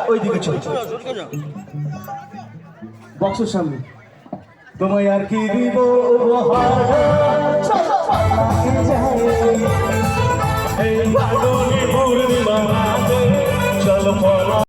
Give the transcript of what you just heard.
ওইদিকে চল বক্সের সামনে তোমায় আর কি দিব এই ফাগুনি পূর্ণিমা চলো